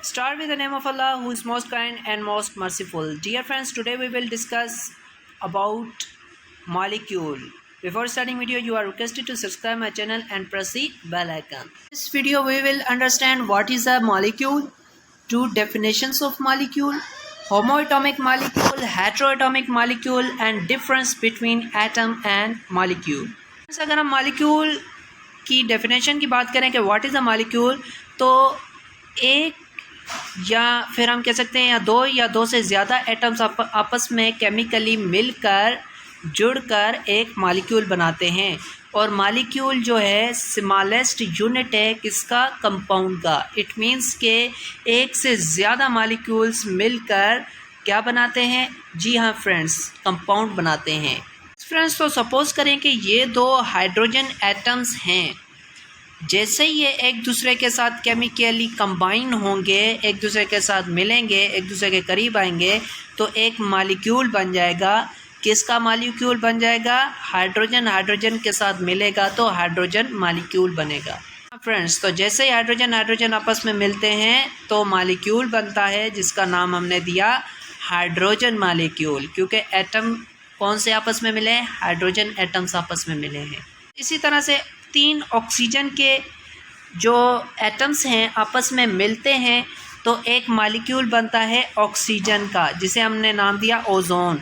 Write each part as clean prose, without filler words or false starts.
Start with the name of Allah, who is most kind and most merciful. Dear friends, today we will discuss about molecule. Before starting video, you are requested to subscribe my channel and press the bell icon. In this video, we will understand what is a molecule, two definitions of molecule, homoatomic molecule, heteroatomic molecule, and difference between atom and molecule. अगर हम molecule की definition की बात करें कि what is a molecule, तो एक या फिर हम कह सकते हैं या दो से ज़्यादा एटम्स आपस में केमिकली मिलकर जुड़कर एक मॉलिक्यूल बनाते हैं। और मॉलिक्यूल जो है स्मॉलेस्ट यूनिट है किसका, कंपाउंड का। इट मींस के एक से ज़्यादा मॉलिक्यूल्स मिलकर क्या बनाते हैं, जी हाँ फ्रेंड्स, कंपाउंड बनाते हैं। फ्रेंड्स तो सपोज़ करें कि ये दो हाइड्रोजन एटम्स हैं, जैसे ही ये एक दूसरे के साथ केमिकली कंबाइन होंगे, एक दूसरे के साथ मिलेंगे, एक दूसरे के करीब आएंगे, तो एक मॉलिक्यूल बन जाएगा। किसका मॉलिक्यूल बन जाएगा, हाइड्रोजन के साथ मिलेगा तो हाइड्रोजन मॉलिक्यूल बनेगा। फ्रेंड्स तो जैसे ही हाइड्रोजन आपस में मिलते हैं तो मॉलिक्यूल बनता है, जिसका नाम हमने दिया हाइड्रोजन मॉलिक्यूल, क्योंकि एटम कौन से आपस में मिले हैं, हाइड्रोजन एटम्स आपस में मिले हैं। इसी तरह से 3 ऑक्सीजन के जो एटम्स हैं आपस में मिलते हैं तो एक मॉलिक्यूल बनता है ऑक्सीजन का, जिसे हमने नाम दिया ओजोन।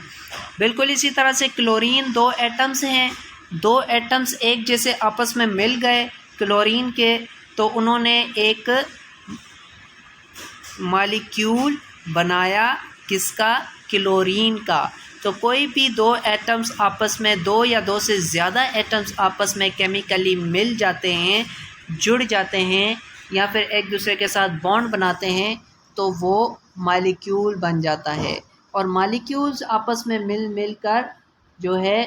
बिल्कुल इसी तरह से क्लोरीन 2 एटम्स हैं, 2 एटम्स एक जैसे आपस में मिल गए क्लोरीन के, तो उन्होंने एक मॉलिक्यूल बनाया किसका, क्लोरीन का। तो कोई भी 2 एटम्स आपस में, 2 या 2 से ज़्यादा एटम्स आपस में केमिकली मिल जाते हैं, जुड़ जाते हैं, या फिर एक दूसरे के साथ बॉन्ड बनाते हैं, तो वो मॉलिक्यूल बन जाता है। और मॉलिक्यूल्स आपस में मिल कर जो है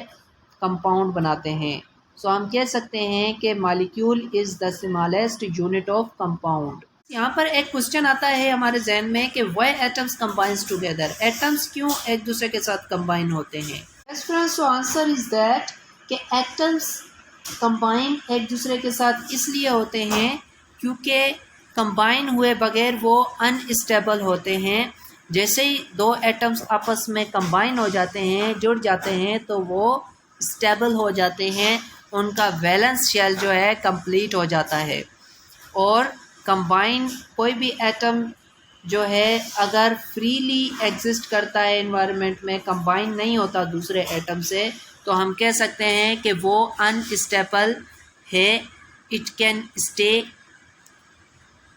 कंपाउंड बनाते हैं। सो हम कह सकते हैं कि molecule is the smallest unit of compound. यहाँ पर एक क्वेश्चन आता है हमारे जहन में कि why atoms combines together, atoms क्यों एक दूसरे के साथ कंबाइन होते हैं। Yes friends, so answer is that कि एटम्स कंबाइन एक दूसरे के साथ इसलिए होते हैं क्योंकि कंबाइन हुए बगैर वो अनस्टेबल होते हैं। जैसे ही 2 एटम्स आपस में कंबाइन हो जाते हैं, जुड़ जाते हैं, तो वो स्टेबल हो जाते हैं, उनका वैलेंस शेल जो है कंप्लीट हो जाता है। और कंबाइन कोई भी एटम जो है अगर फ्रीली एग्जिस्ट करता है एनवायरनमेंट में, कंबाइन नहीं होता दूसरे एटम से, तो हम कह सकते हैं कि वो अनस्टेबल है। इट कैन स्टे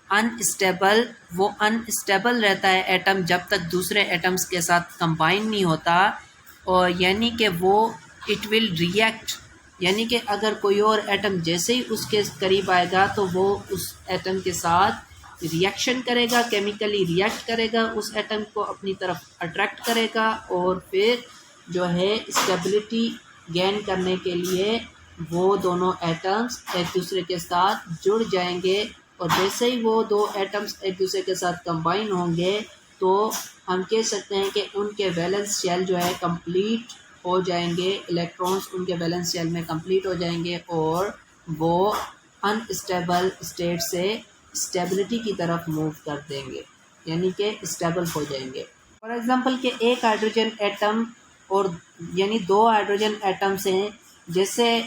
अनस्टेबल, वो अनस्टेबल रहता है एटम जब तक दूसरे एटम्स के साथ कंबाइन नहीं होता। और यानी कि वो इट विल रिएक्ट, यानी कि अगर कोई और एटम जैसे ही उसके करीब आएगा तो वो उस एटम के साथ रिएक्शन करेगा, केमिकली रिएक्ट करेगा, उस एटम को अपनी तरफ अट्रैक्ट करेगा, और फिर जो है स्टेबिलिटी गेन करने के लिए वो दोनों एटम्स एक दूसरे के साथ जुड़ जाएंगे। और जैसे ही वो 2 एटम्स एक दूसरे के साथ कंबाइन होंगे तो हम कह सकते हैं कि उनके वैलेंस शेल जो है कंप्लीट हो जाएंगे, इलेक्ट्रॉन्स उनके वैलेंस शेल में कंप्लीट हो जाएंगे, और वो अनस्टेबल स्टेट से स्टेबिलिटी की तरफ मूव कर देंगे, यानी कि स्टेबल हो जाएंगे। फॉर एग्जांपल कि एक हाइड्रोजन एटम और यानी 2 हाइड्रोजन एटम्स हैं, जैसे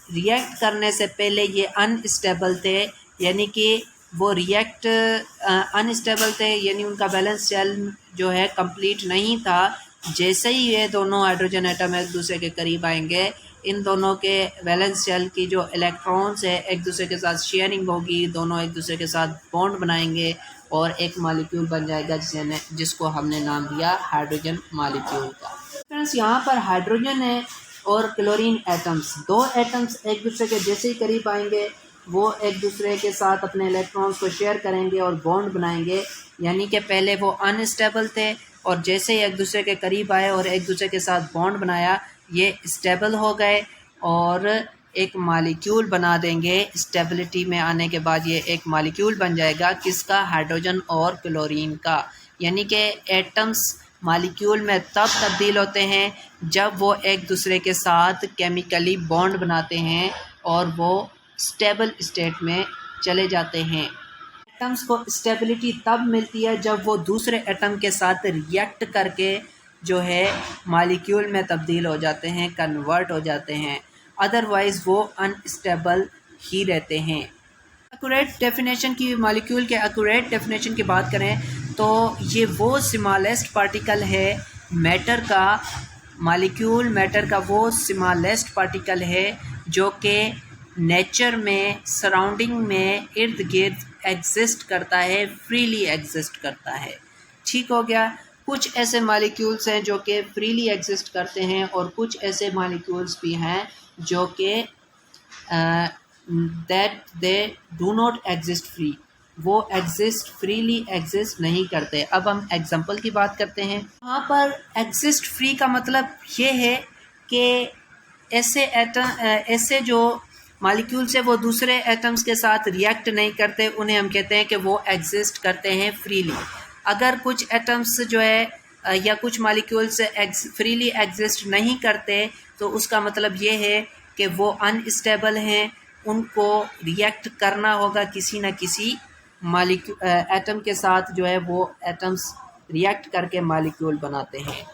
रिएक्ट करने से पहले ये अनस्टेबल थे, यानी कि वो रिएक्ट अनस्टेबल थे, यानी उनका बैलेंस शेल जो है कंप्लीट नहीं था। जैसे ही ये दोनों हाइड्रोजन एटम एक दूसरे के करीब आएंगे, इन दोनों के वैलेंस शेल की जो इलेक्ट्रॉन्स है एक दूसरे के साथ शेयरिंग होगी, दोनों एक दूसरे के साथ बॉन्ड बनाएंगे और एक मॉलिक्यूल बन जाएगा जिसको हमने नाम दिया हाइड्रोजन मॉलिक्यूल का। फ्रेंड्स यहाँ पर हाइड्रोजन है और क्लोरीन एटम्स, 2 एटम्स एक दूसरे के जैसे ही करीब आएंगे वो एक दूसरे के साथ अपने इलेक्ट्रॉन्स को शेयर करेंगे और बॉन्ड बनाएंगे। यानी कि पहले वो अनस्टेबल थे और जैसे ही एक दूसरे के करीब आए और एक दूसरे के साथ बॉन्ड बनाया, ये स्टेबल हो गए और एक मॉलिक्यूल बना देंगे। स्टेबिलिटी में आने के बाद ये एक मॉलिक्यूल बन जाएगा किसका, हाइड्रोजन और क्लोरीन का। यानी कि एटम्स मॉलिक्यूल में तब तब्दील होते हैं जब वो एक दूसरे के साथ केमिकली बॉन्ड बनाते हैं और वो स्टेबल स्टेट में चले जाते हैं। एटम्स को स्टेबिलिटी तब मिलती है जब वो दूसरे एटम के साथ रिएक्ट करके जो है मॉलिक्यूल में तब्दील हो जाते हैं, कन्वर्ट हो जाते हैं, अदरवाइज़ वो अनस्टेबल ही रहते हैं। एक्यूरेट डेफिनेशन की, मॉलिक्यूल के एक्यूरेट डेफिनेशन की बात करें तो ये वो स्मॉलेस्ट पार्टिकल है मैटर का, मॉलिक्यूल मैटर का वो स्मॉलेस्ट पार्टिकल है जो कि नेचर में, सराउंडिंग में, इर्द गिर्द एग्जिस्ट करता है, फ्रीली एग्जिस्ट करता है। ठीक हो गया। कुछ ऐसे मॉलिक्यूल्स हैं जो कि फ्रीली एग्जिस्ट करते हैं और कुछ ऐसे मॉलिक्यूल्स भी हैं जो कि that they do not exist free, वो एग्जिस्ट फ्रीली एग्जिस्ट नहीं करते। अब हम एग्जांपल की बात करते हैं। यहाँ पर एग्जिस्ट फ्री का मतलब ये है कि ऐसे एटम, ऐसे जो मॉलिक्यूल्स है वो दूसरे एटम्स के साथ रिएक्ट नहीं करते, उन्हें हम कहते हैं कि वो एग्जिस्ट करते हैं फ्रीली। अगर कुछ एटम्स जो है या कुछ मॉलिक्यूल्स फ्रीली एग्जिस्ट नहीं करते तो उसका मतलब ये है कि वो अनस्टेबल हैं, उनको रिएक्ट करना होगा किसी न किसी एटम के साथ, जो है वो एटम्स रिएक्ट करके मॉलिक्यूल बनाते हैं।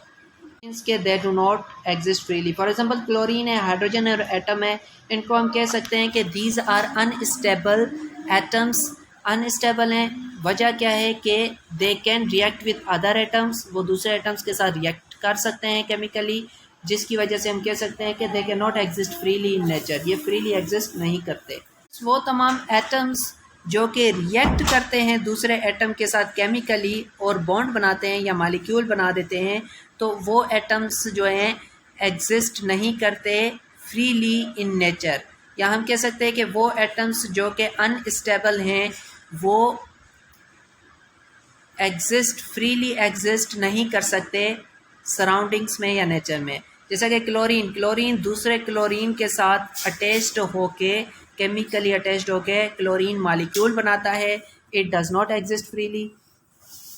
मीन्स के they do not exist freely. For example chlorine है, हाइड्रोजन और एटम है, इनको हम कह सकते हैं कि these are unstable atoms. Unstable हैं, वजह क्या है कि they can react with other atoms, वो दूसरे एटम्स के साथ रिएक्ट कर सकते हैं केमिकली, जिसकी वजह से हम कह सकते हैं कि they can not exist freely in nature, ये फ्रीली एग्जिस्ट नहीं करते। वो तमाम एटम्स जो कि रिएक्ट करते हैं दूसरे एटम के साथ केमिकली और बॉन्ड बनाते हैं या मॉलिक्यूल बना देते हैं, तो वो एटम्स जो हैं एग्जिस्ट नहीं करते फ्रीली इन नेचर। या हम कह सकते हैं कि वो एटम्स जो कि अनस्टेबल हैं वो फ्रीली एग्जिस्ट नहीं कर सकते सराउंडिंग्स में या नेचर में। जैसा कि क्लोरीन दूसरे क्लोरीन के साथ अटैच्ड होके, केमिकली अटैच्ड होके क्लोरीन मॉलिक्यूल बनाता है, it does not exist freely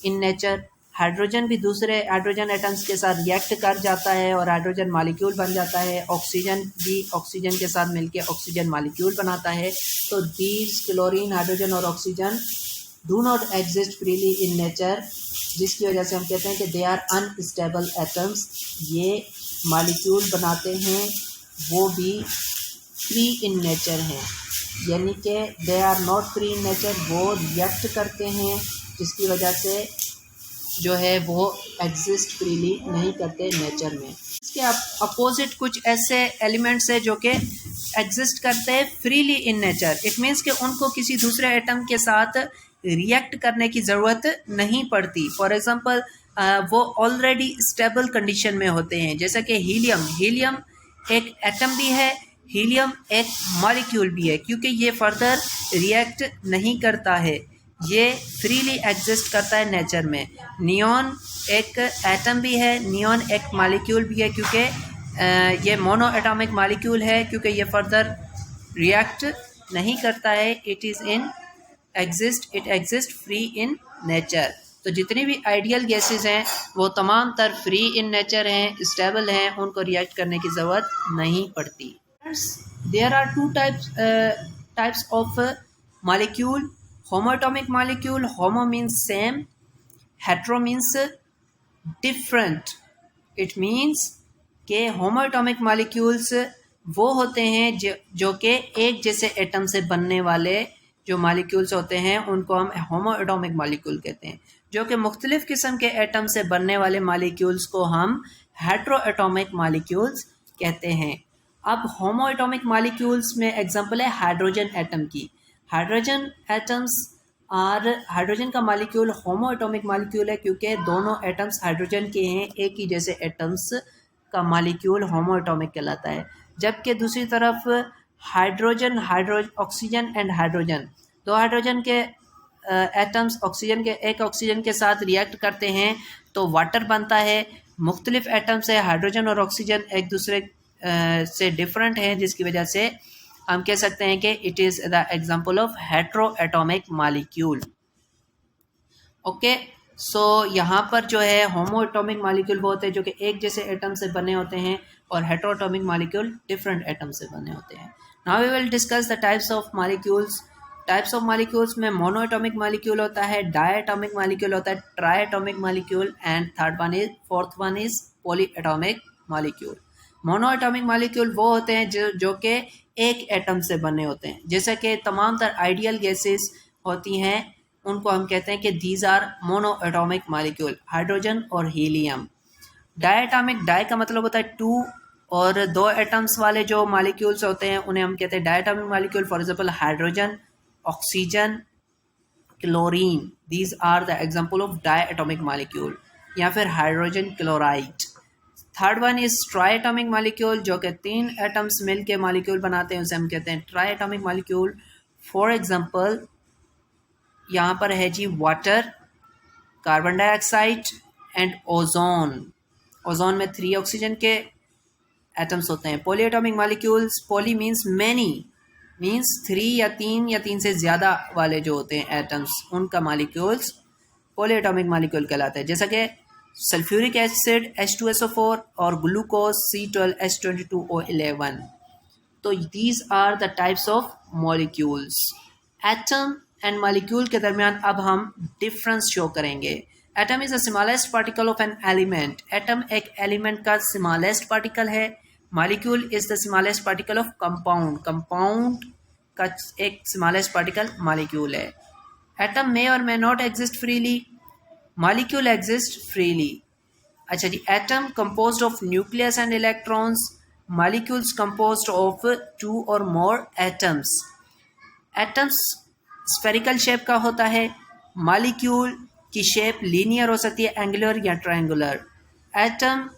in nature. Hydrogen भी दूसरे हाइड्रोजन एटम्स के साथ रिएक्ट कर जाता है और हाइड्रोजन मॉलिक्यूल बन जाता है। ऑक्सीजन भी ऑक्सीजन के साथ मिलकर ऑक्सीजन मॉलिक्यूल बनाता है। तो दीज क्लोरीन, हाइड्रोजन और oxygen do not exist freely in nature, जिसकी वजह से हम कहते हैं कि दे आर अनस्टेबल एटम्स। ये मॉलिक्यूल बनाते हैं, वो भी फ्री इन नेचर हैं, यानी कि they are not free in nature, वो रिएक्ट करते हैं, जिसकी वजह से जो है वो एग्जिस्ट फ्रीली नहीं करते नेचर में। इसके अपोजिट कुछ ऐसे एलिमेंट्स है जो कि एग्जिस्ट करते हैं freely in nature. It means कि उनको किसी दूसरे एटम के साथ रिएक्ट करने की ज़रूरत नहीं पड़ती। फॉर एग्ज़ाम्पल वो ऑलरेडी स्टेबल कंडीशन में होते हैं, जैसा कि हीलियम एक एटम भी है, हीलियम एक मॉलिक्यूल भी है, क्योंकि ये फर्दर रिएक्ट नहीं करता है, ये फ्रीली एग्जिस्ट करता है नेचर में। नियॉन एक एटम भी है, नियॉन एक मॉलिक्यूल भी है, क्योंकि ये मोनो एटॉमिक मॉलिक्यूल है, क्योंकि ये फर्दर रिएक्ट नहीं करता है, it exist free in nature. तो जितनी भी आइडियल गैसेस हैं वो तमाम तर फ्री इन नेचर हैं, स्टेबल हैं, उनको रिएक्ट करने की ज़रूरत नहीं पड़ती। There are two types of molecule, homoatomic molecule, homo means same, hetero means different. It means के होमोएटॉमिक मॉलिक्यूल्स वो होते हैं जो कि एक जैसे एटम से बनने वाले जो मॉलिक्यूल्स होते हैं उनको हम होमोएटॉमिक मॉलिक्यूल कहते हैं। जो कि मुख्तलिफ़ किस्म के एटम से बनने वाले मॉलिक्यूल्स को हम हेट्रोएटॉमिक मॉलिक्यूल्स कहते हैं। अब होमोएटॉमिक मॉलिक्यूल्स में एग्जांपल है हाइड्रोजन एटम की। हाइड्रोजन का मॉलिक्यूल होमोएटॉमिक मॉलिक्यूल है, क्योंकि दोनों एटम्स हाइड्रोजन के हैं, एक ही जैसे एटम्स का मॉलिक्यूल होमोएटॉमिक कहलाता है। जबकि दूसरी तरफ ऑक्सीजन एंड हाइड्रोजन, दो हाइड्रोजन के एटम्स एक ऑक्सीजन के साथ रिएक्ट करते हैं तो वाटर बनता है। मुख्तलिफ एटम्स है, हाइड्रोजन और ऑक्सीजन एक दूसरे से डिफरेंट हैं, जिसकी वजह से हम कह सकते हैं कि it is the example of heteroatomic molecule. Okay, so यहाँ पर जो है होमोएटॉमिक मॉलिक्यूल वो होते हैं जो कि एक जैसे एटम से बने होते हैं, और हेट्रोएटॉमिक मॉलिक्यूल डिफरेंट एटम से बने होते हैं। Now we will discuss the types of molecules types of molecules में मोनो एटॉमिक मॉलिक्यूल होता है, डायटॉमिक मॉलिक्यूल होता है, tri atomic molecule and fourth one is poly atomic molecule. Mono atomic molecule वो होते हैं जो कि एक एटम से बने होते हैं, जैसे कि तमाम तर आइडियल गैसेस होती हैं, उनको हम कहते हैं कि these are mono atomic molecule, hydrogen और हीलियम। डायटॉमिक, डाई का मतलब होता है टू, और दो एटम्स वाले जो मॉलिक्यूल्स होते हैं उन्हें हम कहते हैं diatomic molecule. For example hydrogen, oxygen, chlorine, these are the example of diatomic molecule, या फिर hydrogen chloride. Third one is triatomic molecule, जो कि 3 एटम्स मिल के मॉलिक्यूल बनाते हैं, उसे हम कहते हैं ट्राइएटॉमिक मॉलिक्यूल। फॉर एग्जांपल यहाँ पर है जी water, carbon dioxide and ozone. Ozone में 3 ऑक्सीजन के एटम्स होते हैं। Polyatomic molecules, poly means many, means 3 या 3 या 3 से ज़्यादा वाले जो होते हैं एटम्स, उनका मॉलिक्यूल्स पॉलीएटॉमिक मॉलिक्यूल कहलाते हैं, जैसा कि सल्फ्यूरिक एसिड H2SO4 और ग्लूकोज C12H22O11। तो these are the types of molecules. Atom and molecule के दरमियान अब हम डिफरेंस शो करेंगे। Atom is the smallest particle of an element, atom एक एलिमेंट का स्मॉलेस्ट पार्टिकल है। Molecule is the smallest particle of compound, compound का एक स्मॉलेस्ट पार्टिकल मॉलिक्यूल है। एटम मे और may not exist freely, molecule exist freely. अच्छा जी, atom composed of nucleus and electrons, molecules composed of 2 और मोर atoms. Atoms spherical shape का होता है, मॉलिक्यूल की शेप लीनियर हो सकती है, एंगुलर या ट्रायंगुलर। एटम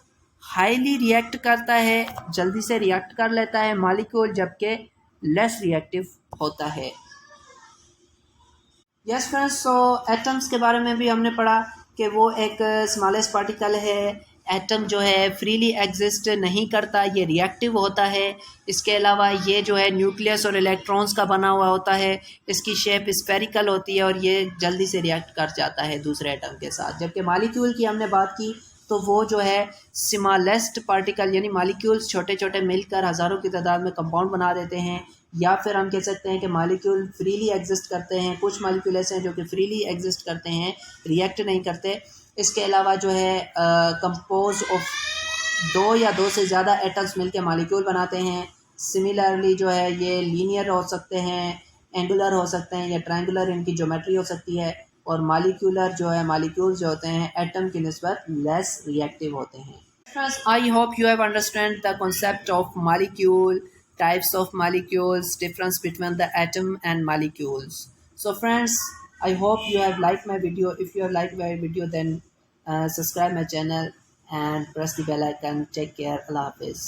हाईली रिएक्ट करता है, जल्दी से रिएक्ट कर लेता है मॉलिक्यूल, जबकि लेस रिएक्टिव होता है। यस फ्रेंड्स, सो एटम्स के बारे में भी हमने पढ़ा कि वो एक स्मॉलेस्ट पार्टिकल है। एटम जो है फ्रीली एग्जिस्ट नहीं करता, ये रिएक्टिव होता है। इसके अलावा ये जो है न्यूक्लियस और इलेक्ट्रॉन्स का बना हुआ होता है, इसकी शेप स्फेरिकल होती है और ये जल्दी से रिएक्ट कर जाता है दूसरे एटम के साथ। जबकि मॉलिक्यूल की हमने बात की तो वो जो है स्मॉलेस्ट पार्टिकल, यानी मॉलिक्यूल्स छोटे छोटे मिलकर हज़ारों की तादाद में कंपाउंड बना देते हैं, या फिर हम कह सकते हैं कि मॉलिक्यूल फ्रीली एग्जिस्ट करते हैं। कुछ मॉलिक्यूल ऐसे हैं जो कि फ्रीली एग्जिस्ट करते हैं, रिएक्ट नहीं करते। इसके अलावा जो है कंपोज ऑफ 2 या 2 से ज़्यादा एटम्स मिलकर मॉलिक्यूल बनाते हैं। सिमिलरली जो है ये लीनियर हो सकते हैं, एंगुलर हो सकते हैं, या ट्रायंगुलर इनकी ज्योमेट्री हो सकती है। और मॉलिक्यूलर जो है, मॉलिक्यूल्स जो होते हैं एटम की निस्बत लेस रिएक्टिव होते हैं। Friends, I hope you have understand the concept of molecule, types of molecules, difference between the atom and molecules. So friends, I hope you have liked my video. If you have liked my video, then subscribe my channel and press the bell icon. Take care. Allah Hafiz.